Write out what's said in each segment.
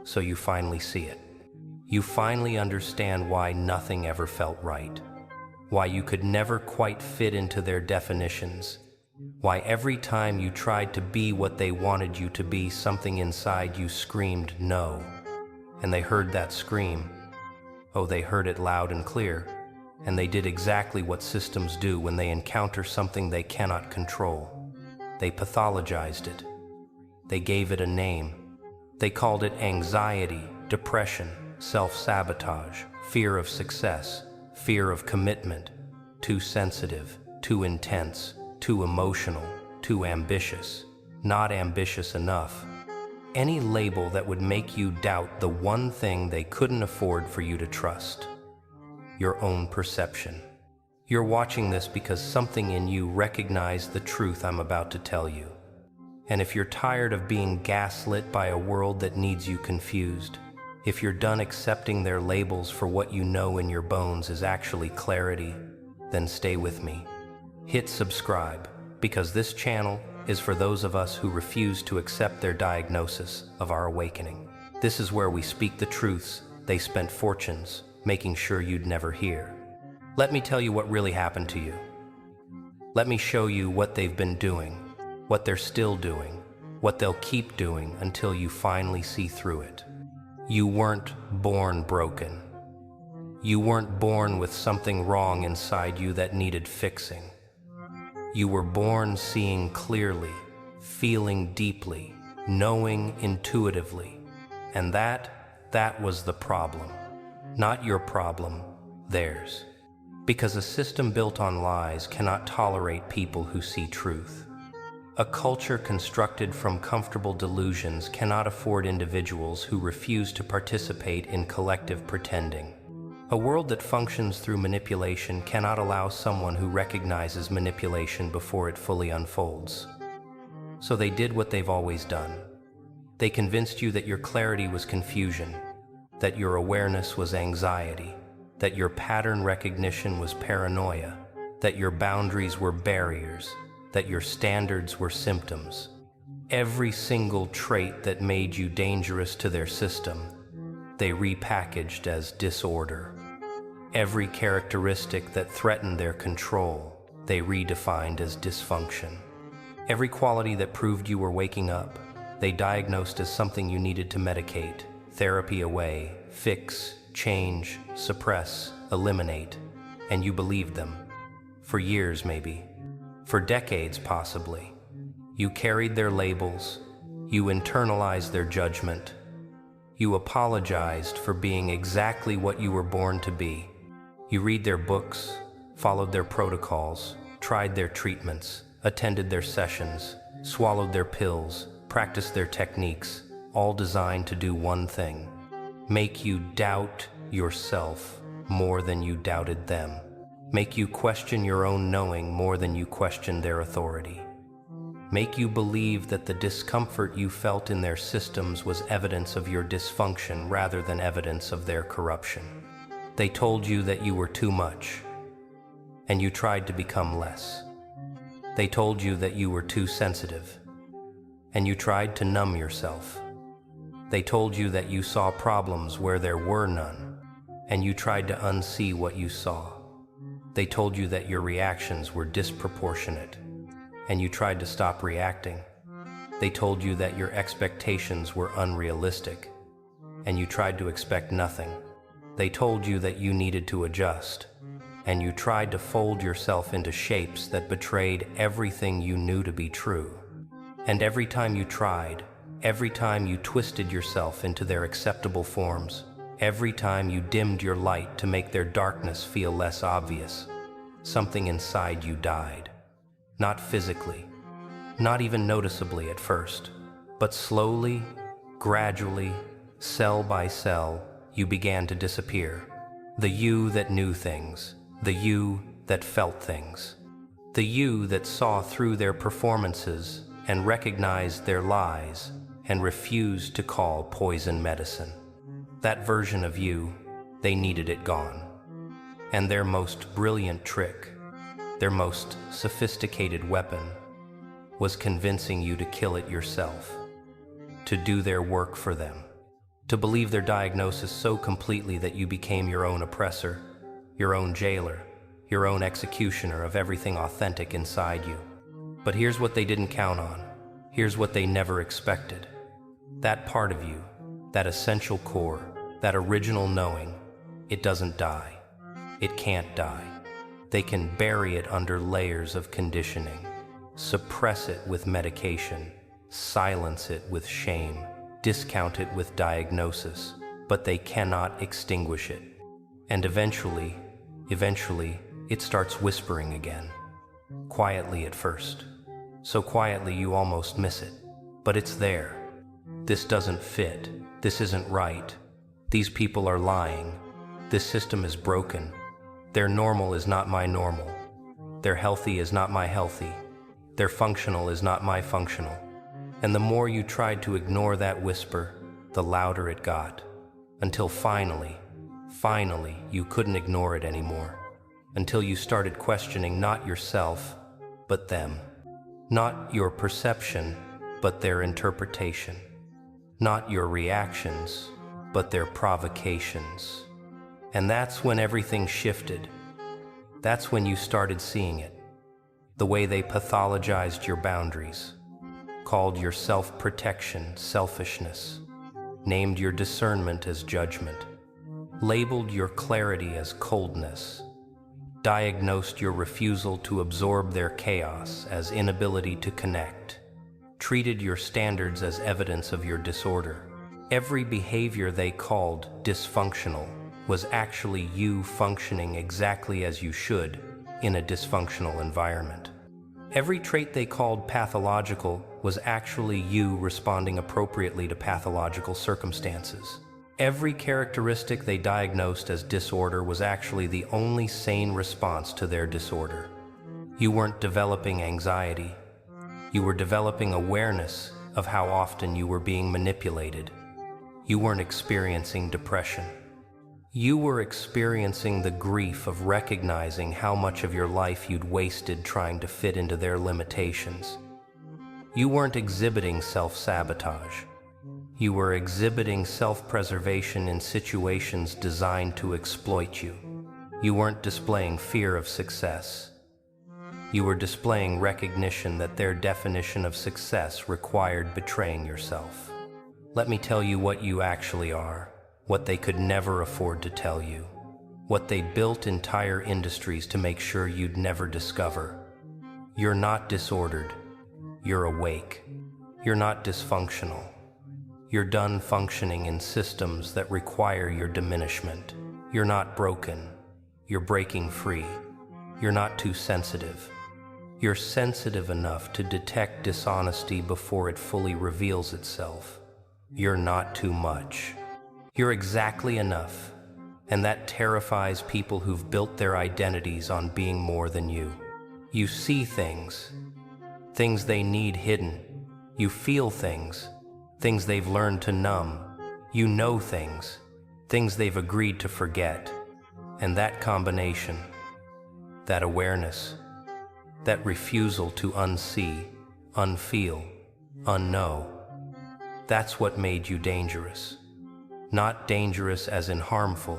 so you finally see it. You finally understand why nothing ever felt right, why you could never quite fit into their definitions, why every time you tried to be what they wanted you to be, something inside you screamed no. And they heard that scream. Oh, they heard it loud and clear, and they did exactly what systems do when they encounter something they cannot control. They pathologized it. They gave it a name. They called it anxiety, depression, self-sabotage, fear of success, fear of commitment, too sensitive, too intense, too emotional, too ambitious, not ambitious enough. Any label that would make you doubt the one thing they couldn't afford for you to trust: your own perception. You're watching this because something in you recognized the truth I'm about to tell you. And if you're tired of being gaslit by a world that needs you confused, if you're done accepting their labels for what you know in your bones is actually clarity, then stay with me. Hit subscribe, because this channel is for those of us who refuse to accept their diagnosis of our awakening. This is where we speak the truths they spent fortunes making sure you'd never hear. Let me tell you what really happened to you. Let me show you what they've been doing, what they're still doing, what they'll keep doing until you finally see through it. You weren't born broken. You weren't born with something wrong inside you that needed fixing. You were born seeing clearly, feeling deeply, knowing intuitively. And that was the problem. Not your problem, theirs. Because a system built on lies cannot tolerate people who see truth. A culture constructed from comfortable delusions cannot afford individuals who refuse to participate in collective pretending. A world that functions through manipulation cannot allow someone who recognizes manipulation before it fully unfolds. So they did what they've always done. They convinced you that your clarity was confusion, that your awareness was anxiety, that your pattern recognition was paranoia, that your boundaries were barriers, that your standards were symptoms. Every single trait that made you dangerous to their system, they repackaged as disorder. Every characteristic that threatened their control, they redefined as dysfunction. Every quality that proved you were waking up, they diagnosed as something you needed to medicate, therapy away, fix, change, suppress, eliminate. And you believed them. For years, maybe. For decades, possibly. You carried their labels. You internalized their judgment. You apologized for being exactly what you were born to be. You read their books, followed their protocols, tried their treatments, attended their sessions, swallowed their pills, practiced their techniques, all designed to do one thing: make you doubt yourself more than you doubted them. Make you question your own knowing more than you questioned their authority. Make you believe that the discomfort you felt in their systems was evidence of your dysfunction rather than evidence of their corruption. They told you that you were too much, and you tried to become less. They told you that you were too sensitive, and you tried to numb yourself. They told you that you saw problems where there were none, and you tried to unsee what you saw. They told you that your reactions were disproportionate, and you tried to stop reacting. They told you that your expectations were unrealistic, and you tried to expect nothing. They told you that you needed to adjust, and you tried to fold yourself into shapes that betrayed everything you knew to be true. And every time you tried, every time you twisted yourself into their acceptable forms, every time you dimmed your light to make their darkness feel less obvious, something inside you died. Not physically, not even noticeably at first, but slowly, gradually, cell by cell, you began to disappear. The you that knew things, the you that felt things, the you that saw through their performances and recognized their lies and refused to call poison medicine. That version of you, they needed it gone. And their most brilliant trick, their most sophisticated weapon, was convincing you to kill it yourself, to do their work for them, to believe their diagnosis so completely that you became your own oppressor, your own jailer, your own executioner of everything authentic inside you. But here's what they didn't count on. Here's what they never expected. That part of you, that essential core, that original knowing, it doesn't die. It can't die. They can bury it under layers of conditioning, suppress it with medication, silence it with shame, discount it with diagnosis, but they cannot extinguish it. And eventually, it starts whispering again. Quietly at first. So quietly you almost miss it. But it's there. This doesn't fit. This isn't right. These people are lying. This system is broken. Their normal is not my normal. Their healthy is not my healthy. Their functional is not my functional. And the more you tried to ignore that whisper, the louder it got. Until finally, you couldn't ignore it anymore. Until you started questioning not yourself, but them. Not your perception, but their interpretation. Not your reactions, but their provocations. And that's when everything shifted. That's when you started seeing it. The way they pathologized your boundaries, called your self-protection selfishness, named your discernment as judgment, labeled your clarity as coldness, diagnosed your refusal to absorb their chaos as inability to connect, treated your standards as evidence of your disorder. Every behavior they called dysfunctional was actually you functioning exactly as you should in a dysfunctional environment. Every trait they called pathological was actually you responding appropriately to pathological circumstances. Every characteristic they diagnosed as disorder was actually the only sane response to their disorder. You weren't developing anxiety. You were developing awareness of how often you were being manipulated. You weren't experiencing depression. You were experiencing the grief of recognizing how much of your life you'd wasted trying to fit into their limitations. You weren't exhibiting self-sabotage. You were exhibiting self-preservation in situations designed to exploit you. You weren't displaying fear of success. You were displaying recognition that their definition of success required betraying yourself. Let me tell you what you actually are. What they could never afford to tell you, what they built entire industries to make sure you'd never discover. You're not disordered, you're awake. You're not dysfunctional. You're done functioning in systems that require your diminishment. You're not broken, you're breaking free. You're not too sensitive. You're sensitive enough to detect dishonesty before it fully reveals itself. You're not too much. You're exactly enough, and that terrifies people who've built their identities on being more than you. You see things they need hidden. You feel things they've learned to numb. You know things they've agreed to forget. And that combination, that awareness, that refusal to unsee, unfeel, unknow, that's what made you dangerous. Not dangerous as in harmful,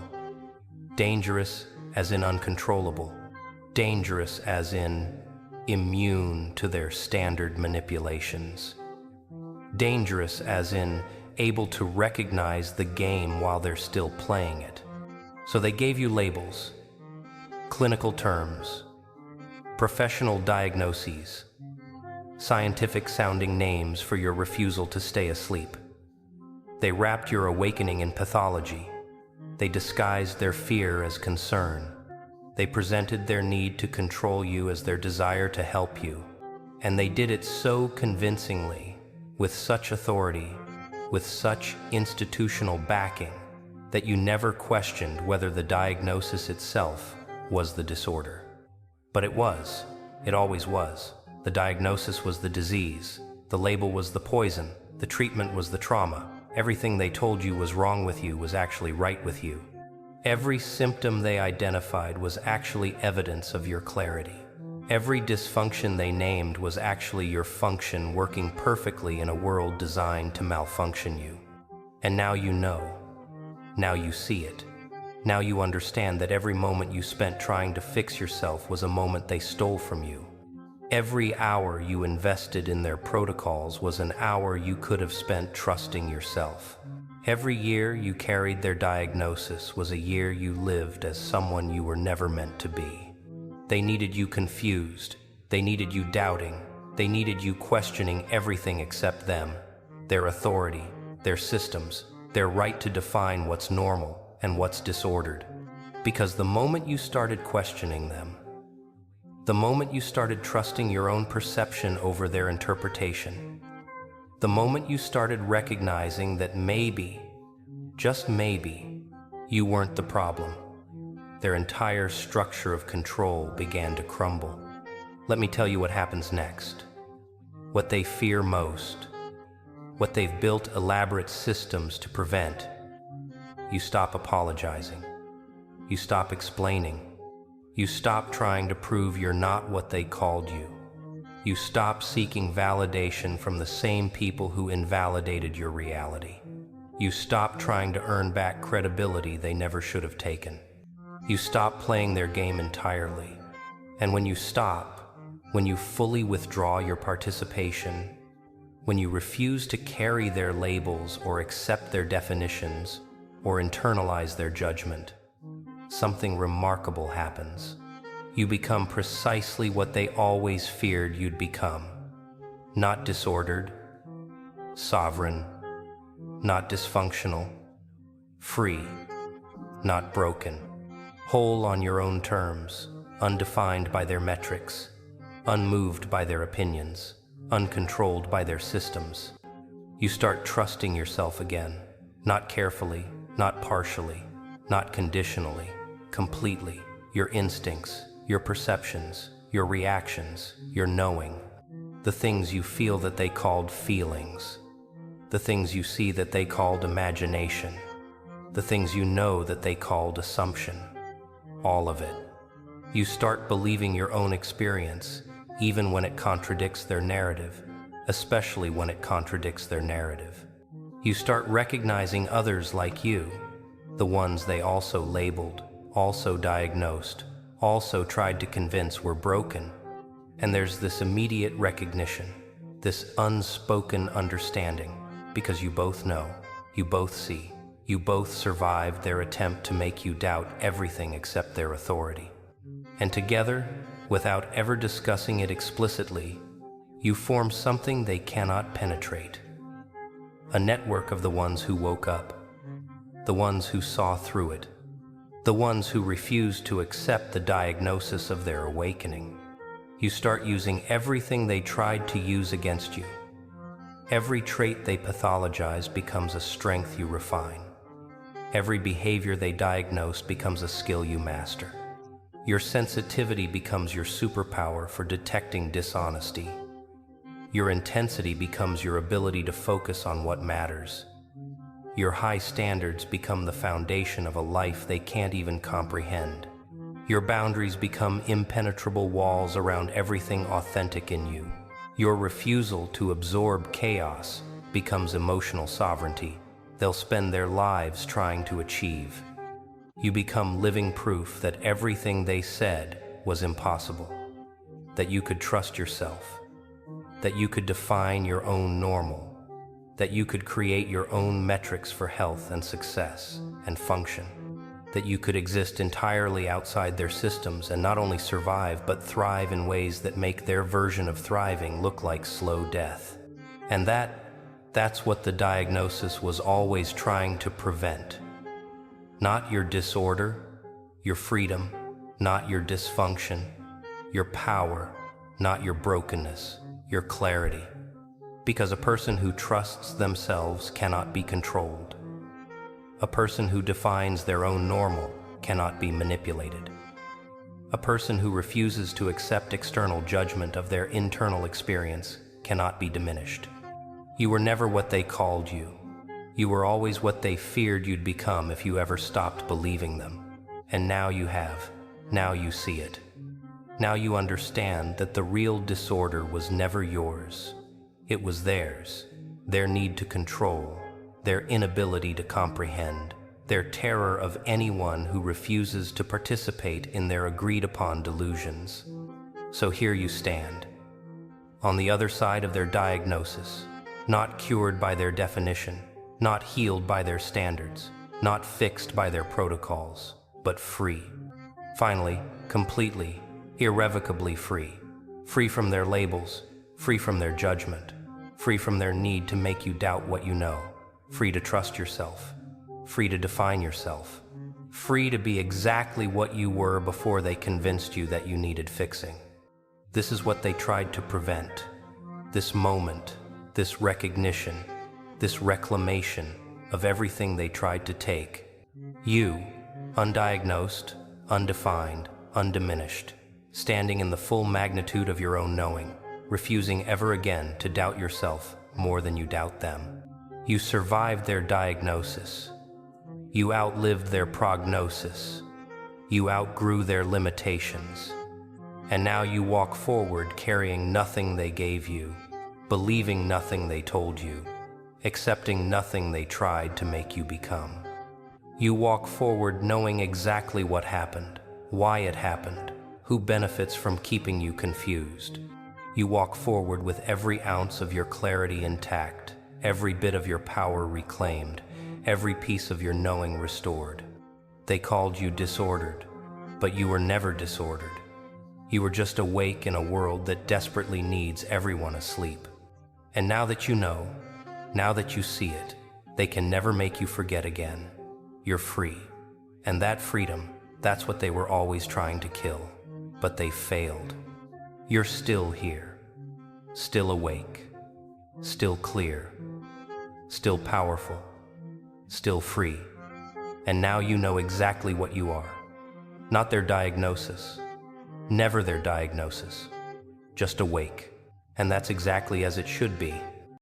dangerous as in uncontrollable, dangerous as in immune to their standard manipulations, dangerous as in able to recognize the game while they're still playing it. So they gave you labels, clinical terms, professional diagnoses, scientific-sounding names for your refusal to stay asleep. They wrapped your awakening in pathology. They disguised their fear as concern. They presented their need to control you as their desire to help you. And they did it so convincingly, with such authority, with such institutional backing, that you never questioned whether the diagnosis itself was the disorder. But it was. It always was. The diagnosis was the disease. The label was the poison. The treatment was the trauma. Everything they told you was wrong with you was actually right with you. Every symptom they identified was actually evidence of your clarity. Every dysfunction they named was actually your function working perfectly in a world designed to malfunction you. And now you know. Now you see it. Now you understand that every moment you spent trying to fix yourself was a moment they stole from you. Every hour you invested in their protocols was an hour you could have spent trusting yourself. Every year you carried their diagnosis was a year you lived as someone you were never meant to be. They needed you confused. They needed you doubting. They needed you questioning everything except them, their authority, their systems, their right to define what's normal and what's disordered. Because the moment you started questioning them, the moment you started trusting your own perception over their interpretation, the moment you started recognizing that maybe, just maybe, you weren't the problem, their entire structure of control began to crumble. Let me tell you what happens next. What they fear most, what they've built elaborate systems to prevent. You stop apologizing. You stop explaining. You stop trying to prove you're not what they called you. You stop seeking validation from the same people who invalidated your reality. You stop trying to earn back credibility they never should have taken. You stop playing their game entirely. And when you stop, when you fully withdraw your participation, when you refuse to carry their labels or accept their definitions or internalize their judgment, something remarkable happens. You become precisely what they always feared you'd become. Not disordered, sovereign, not dysfunctional, free, not broken, whole on your own terms, undefined by their metrics, unmoved by their opinions, uncontrolled by their systems. You start trusting yourself again, not carefully, not partially, not conditionally, completely. Your instincts, your perceptions, your reactions, your knowing, the things you feel that they called feelings, the things you see that they called imagination, the things you know that they called assumption, all of it. You start believing your own experience, even when it contradicts their narrative, especially when it contradicts their narrative. You start recognizing others like you, the ones they also labeled, also diagnosed, also tried to convince were broken. And there's this immediate recognition, this unspoken understanding, because you both know, you both see, you both survived their attempt to make you doubt everything except their authority. And together, without ever discussing it explicitly, you form something they cannot penetrate. A network of the ones who woke up, the ones who saw through it, the ones who refused to accept the diagnosis of their awakening. You start using everything they tried to use against you. Every trait they pathologize becomes a strength you refine. Every behavior they diagnose becomes a skill you master. Your sensitivity becomes your superpower for detecting dishonesty. Your intensity becomes your ability to focus on what matters. Your high standards become the foundation of a life they can't even comprehend. Your boundaries become impenetrable walls around everything authentic in you. Your refusal to absorb chaos becomes emotional sovereignty they'll spend their lives trying to achieve. You become living proof that everything they said was impossible, that you could trust yourself, that you could define your own normal, that you could create your own metrics for health and success and function, that you could exist entirely outside their systems and not only survive but thrive in ways that make their version of thriving look like slow death. And that's what the diagnosis was always trying to prevent. Not your disorder, your freedom, not your dysfunction, your power, not your brokenness, your clarity. Because a person who trusts themselves cannot be controlled. A person who defines their own normal cannot be manipulated. A person who refuses to accept external judgment of their internal experience cannot be diminished. You were never what they called you. You were always what they feared you'd become if you ever stopped believing them. And now you have. Now you see it. Now you understand that the real disorder was never yours. It was theirs, their need to control, their inability to comprehend, their terror of anyone who refuses to participate in their agreed-upon delusions. So here you stand, on the other side of their diagnosis, not cured by their definition, not healed by their standards, not fixed by their protocols, but free. Finally, completely, irrevocably free. Free from their labels, free from their judgment, free from their need to make you doubt what you know, free to trust yourself, free to define yourself, free to be exactly what you were before they convinced you that you needed fixing. This is what they tried to prevent. This moment, this recognition, this reclamation of everything they tried to take. You, undiagnosed, undefined, undiminished, standing in the full magnitude of your own knowing, refusing ever again to doubt yourself more than you doubt them. You survived their diagnosis. You outlived their prognosis. You outgrew their limitations. And now you walk forward carrying nothing they gave you, believing nothing they told you, accepting nothing they tried to make you become. You walk forward knowing exactly what happened, why it happened, who benefits from keeping you confused. You walk forward with every ounce of your clarity intact, every bit of your power reclaimed, every piece of your knowing restored. They called you disordered, but you were never disordered. You were just awake in a world that desperately needs everyone asleep. And now that you know, now that you see it, they can never make you forget again. You're free. And that freedom, that's what they were always trying to kill. But they failed. You're still here. Still awake. Still clear. Still powerful. Still free. And now you know exactly what you are. Not their diagnosis. Never their diagnosis. Just awake. And that's exactly as it should be.